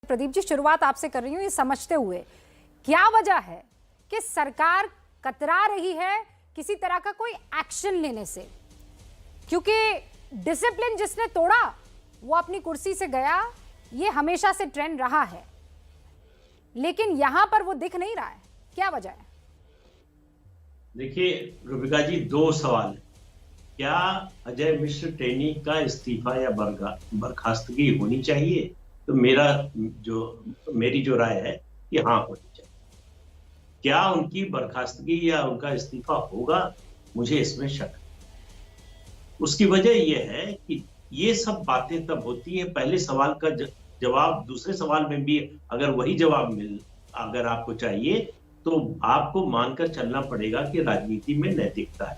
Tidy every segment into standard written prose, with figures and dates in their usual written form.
प्रदीप जी, शुरुआत आपसे कर रही हूँ ये समझते हुए, क्या वजह है कि सरकार कतरा रही है किसी तरह का कोई एक्शन लेने से? क्योंकि डिसिप्लिन जिसने तोड़ा वो अपनी कुर्सी से गया, ये हमेशा से ट्रेंड रहा है, लेकिन यहां पर वो दिख नहीं रहा है। क्या वजह है? देखिए रूबिका जी, दो सवाल है। क्या अजय मिश्र टेनी का इस्तीफा या बर्खास्तगी होनी चाहिए? तो मेरी जो राय है कि हाँ, होनी चाहिए। क्या उनकी बर्खास्तगी या उनका इस्तीफा होगा? मुझे इसमें शक है। उसकी वजह यह है कि ये सब बातें तब होती हैं, पहले सवाल का जवाब दूसरे सवाल में भी अगर वही जवाब अगर आपको चाहिए तो आपको मानकर चलना पड़ेगा कि राजनीति में नैतिकता है।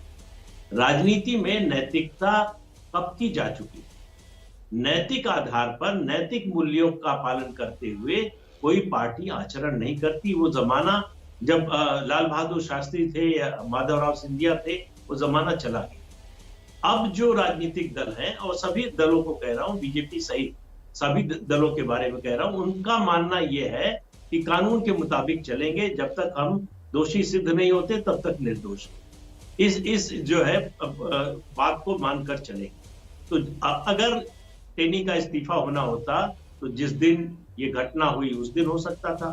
राजनीति में नैतिकता कब की जा चुकी है। नैतिक आधार पर नैतिक मूल्यों का पालन करते हुए कोई पार्टी आचरण नहीं करती। वो जमाना जब लाल बहादुर शास्त्री थे या माधवराव सिंधिया थे, वो जमाना चला गया। अब जो राजनीतिक दल हैं, और सभी दलों को कह रहा हूं, बीजेपी सहित सभी दलों के बारे में कह रहा हूं, उनका मानना यह है कि कानून के मुताबिक चलेंगे। जब तक हम दोषी सिद्ध नहीं होते तब तक निर्दोष। इस जो है बात को मानकर चलेंगे। तो अगर टेनी का इस्तीफा होना होता तो जिस दिन ये घटना हुई उस दिन हो सकता था।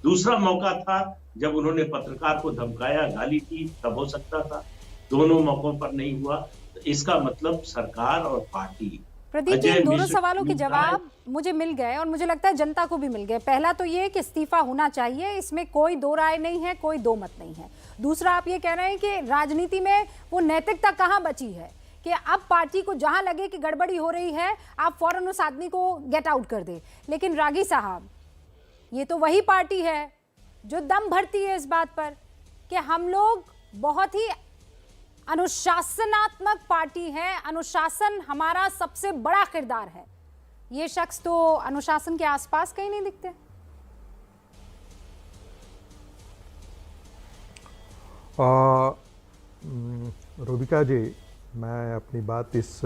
दूसरा मौका था जब उन्होंने पत्रकार को धमकाया, गाली दी, तब हो सकता था। दोनों मौकों पर नहीं हुआ। तो इसका मतलब सरकार और पार्टी। प्रदीप जी, दोनों सवालों के जवाब मुझे मिल गए और मुझे लगता है जनता को भी मिल गए। पहला तो ये कि इस्तीफा होना चाहिए, इसमें कोई दो राय नहीं है, कोई दो मत नहीं है। दूसरा, आप ये कह रहे हैं कि राजनीति में वो नैतिकता कहाँ बची है कि अब पार्टी को जहां लगे कि गड़बड़ी हो रही है, आप फौरन उस आदमी को गेट आउट कर दे। लेकिन रागी साहब, ये तो वही पार्टी है जो दम भरती है इस बात पर कि हम लोग बहुत ही अनुशासनात्मक पार्टी है, अनुशासन हमारा सबसे बड़ा किरदार है। ये शख्स तो अनुशासन के आसपास कहीं नहीं दिखते। रूबिका जी, मैं अपनी बात इस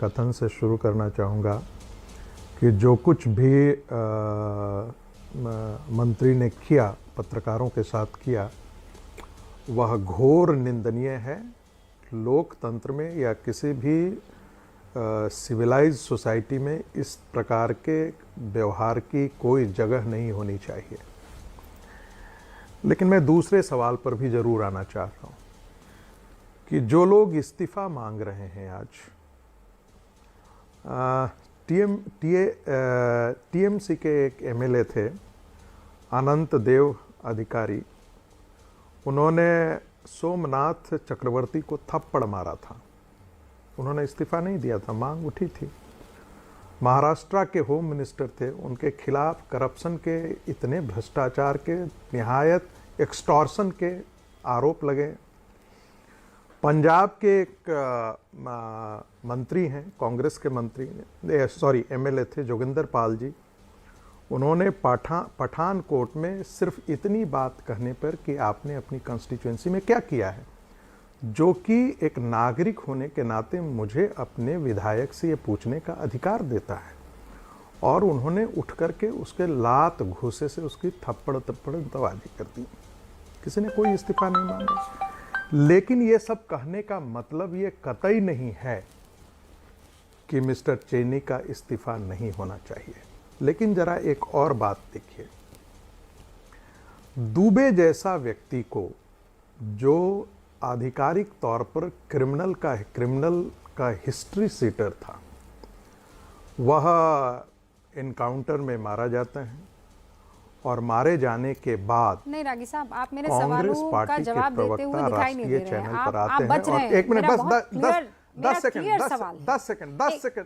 कथन से शुरू करना चाहूँगा कि जो कुछ भी मंत्री ने किया, पत्रकारों के साथ किया, वह घोर निंदनीय है। लोकतंत्र में या किसी भी सिविलाइज सोसाइटी में इस प्रकार के व्यवहार की कोई जगह नहीं होनी चाहिए। लेकिन मैं दूसरे सवाल पर भी जरूर आना चाह रहा हूँ कि जो लोग इस्तीफा मांग रहे हैं आज, टीएमसी के एक एमएलए थे अनंत देव अधिकारी, उन्होंने सोमनाथ चक्रवर्ती को थप्पड़ मारा था। उन्होंने इस्तीफा नहीं दिया था, मांग उठी थी। महाराष्ट्र के होम मिनिस्टर थे, उनके खिलाफ करप्शन के, इतने भ्रष्टाचार के, निहायत एक्सटॉर्शन के आरोप लगे। पंजाब के एक मंत्री हैं, कांग्रेस के मंत्री, एमएलए थे, जोगिंदर पाल जी, उन्होंने पठानकोट में सिर्फ इतनी बात कहने पर कि आपने अपनी कॉन्स्टिट्यूएंसी में क्या किया है, जो कि एक नागरिक होने के नाते मुझे अपने विधायक से ये पूछने का अधिकार देता है, और उन्होंने उठ करके उसके लात घूसे से उसकी थप्पड़ दबाजी कर दी। किसी ने कोई इस्तीफा नहीं मांगा। लेकिन ये सब कहने का मतलब ये कतई नहीं है कि मिस्टर टेनी का इस्तीफा नहीं होना चाहिए। लेकिन जरा एक और बात देखिए, दुबे जैसा व्यक्ति को, जो आधिकारिक तौर पर क्रिमिनल का हिस्ट्री सीटर था, वह एनकाउंटर में मारा जाता है, और मारे जाने के बाद नहीं रागी साहब, आप मेरे सवालों का जवाब देते हुए दिखाई नहीं दे रहे हैं। आप बच रहे हैं। एक मिनट, बस 10 सेकंड।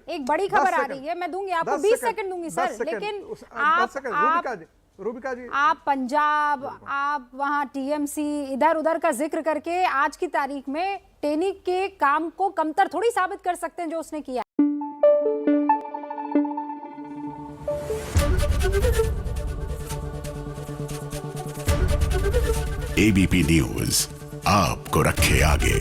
एक बड़ी खबर आ रही है, मैं दूंगी आपको 20 सेकंड दूंगी सर, लेकिन रूबिका जी, आप पंजाब, आप वहां टीएमसी, इधर उधर का जिक्र करके आज की तारीख में टेनी के काम को कमतर थोड़ी साबित कर सकते हैं जो उसने किया। एबीपी न्यूज आपको रखे आगे।